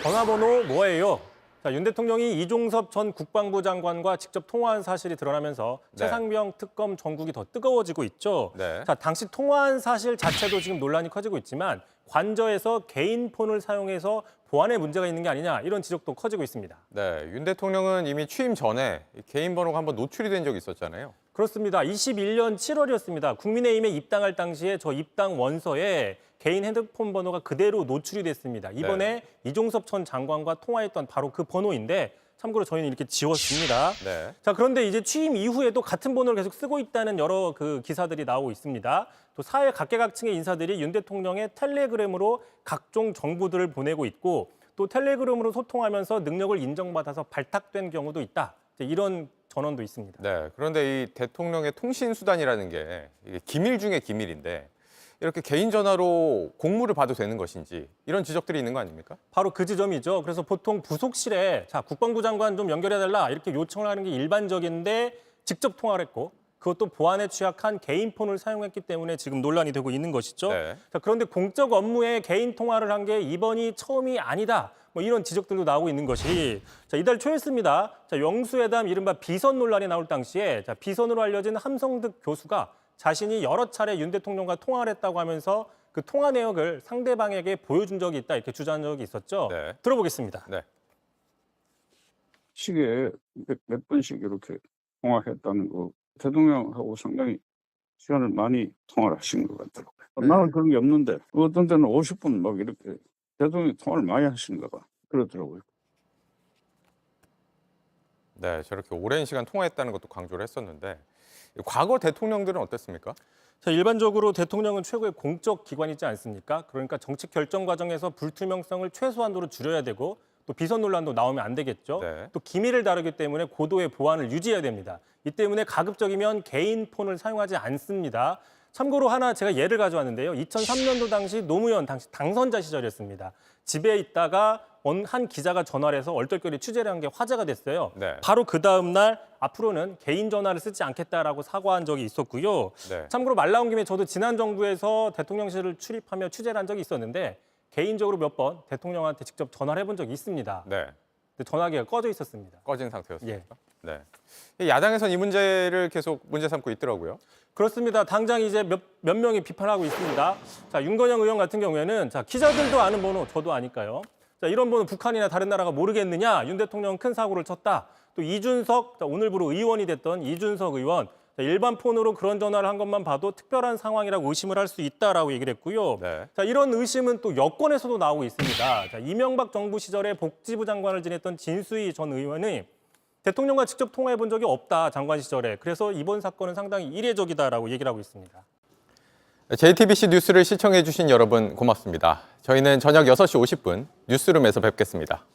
전화번호 뭐예요? 자, 윤 대통령이 이종섭 전 국방부 장관과 직접 통화한 사실이 드러나면서 최상병 특검 전국이 더 뜨거워지고 있죠. 네. 자, 당시 통화한 사실 자체도 지금 논란이 커지고 있지만 관저에서 개인 폰을 사용해서 보안에 문제가 있는 게 아니냐 이런 지적도 커지고 있습니다. 네, 윤 대통령은 이미 취임 전에 개인 번호가 한번 노출이 된 적이 있었잖아요. 그렇습니다. 21년 7월이었습니다. 국민의힘에 입당할 당시에 저 입당 원서에 개인 핸드폰 번호가 그대로 노출이 됐습니다. 이번에 이종섭 전 장관과 통화했던 바로 그 번호인데 참고로 저희는 이렇게 지웠습니다. 네. 자, 그런데 이제 취임 이후에도 같은 번호를 계속 쓰고 있다는 여러 그 기사들이 나오고 있습니다. 또 사회 각계각층의 인사들이 윤 대통령의 텔레그램으로 각종 정보들을 보내고 있고 또 텔레그램으로 소통하면서 능력을 인정받아서 발탁된 경우도 있다. 이런 전언도 있습니다. 네, 그런데 이 대통령의 통신 수단이라는 게 이게 기밀 중에 기밀인데 이렇게 개인 전화로 공무를 봐도 되는 것인지 이런 지적들이 있는 거 아닙니까? 바로 그 지점이죠. 그래서 보통 부속실에 자, 국방부 장관 좀 연결해달라 이렇게 요청을 하는 게 일반적인데 직접 통화를 했고 그것도 보안에 취약한 개인 폰을 사용했기 때문에 지금 논란이 되고 있는 것이죠. 네. 자, 그런데 공적 업무에 개인 통화를 한 게 이번이 처음이 아니다. 뭐 이런 지적들도 나오고 있는 것이 자, 이달 초였습니다. 자, 영수회담 이른바 비선 논란이 나올 당시에 자, 비선으로 알려진 함성득 교수가 자신이 여러 차례 윤 대통령과 통화를 했다고 하면서 그 통화 내역을 상대방에게 보여준 적이 있다 이렇게 주장한 적이 있었죠. 네. 들어보겠습니다. 네. 시기에 몇 번씩 이렇게 통화했다는 거 대통령하고 상당히 시간을 많이 통화를 하신 것 같더라고요. 나는 그런 게 없는데 어떤 때는 50분 막 이렇게 대통령이 통화를 많이 하시는가 봐. 그러더라고요. 네, 저렇게 오랜 시간 통화했다는 것도 강조를 했었는데 과거 대통령들은 어땠습니까? 자, 일반적으로 대통령은 최고의 공적 기관이지 않습니까? 그러니까 정책 결정 과정에서 불투명성을 최소한으로 줄여야 되고 또 비선 논란도 나오면 안 되겠죠. 네. 또 기밀을 다루기 때문에 고도의 보안을 유지해야 됩니다. 이 때문에 가급적이면 개인 폰을 사용하지 않습니다. 참고로 하나 제가 예를 가져왔는데요. 2003년도 당시 노무현 당시 당선자 시절이었습니다. 집에 있다가 한 기자가 전화를 해서 얼떨결에 취재를 한 게 화제가 됐어요. 네. 바로 그 다음 날 앞으로는 개인 전화를 쓰지 않겠다라고 사과한 적이 있었고요. 네. 참고로 말 나온 김에 저도 지난 정부에서 대통령실을 출입하며 취재를 한 적이 있었는데 개인적으로 몇 번 대통령한테 직접 전화를 해본 적이 있습니다. 네, 근데 전화기가 꺼져 있었습니다. 꺼진 상태였습니까? 예. 네. 이 야당에선 이 문제를 계속 문제 삼고 있더라고요. 그렇습니다. 당장 이제 몇 명이 비판하고 있습니다. 자, 윤건영 의원 같은 경우에는 자, 기자들도 아는 번호, 저도 아니까요. 자, 이런 번호 북한이나 다른 나라가 모르겠느냐? 윤 대통령은 큰 사고를 쳤다. 또 이준석, 자, 오늘부로 의원이 됐던 이준석 의원, 자, 일반 폰으로 그런 전화를 한 것만 봐도 특별한 상황이라고 의심을 할 수 있다라고 얘기를 했고요. 네. 자, 이런 의심은 또 여권에서도 나오고 있습니다. 자, 이명박 정부 시절에 복지부 장관을 지냈던 진수희 전 의원이 대통령과 직접 통화해 본 적이 없다, 장관 시절에. 그래서 이번 사건은 상당히 이례적이다라고 얘기를 하고 있습니다. JTBC 뉴스를 시청해 주신 여러분 고맙습니다. 저희는 저녁 6시 50분 뉴스룸에서 뵙겠습니다.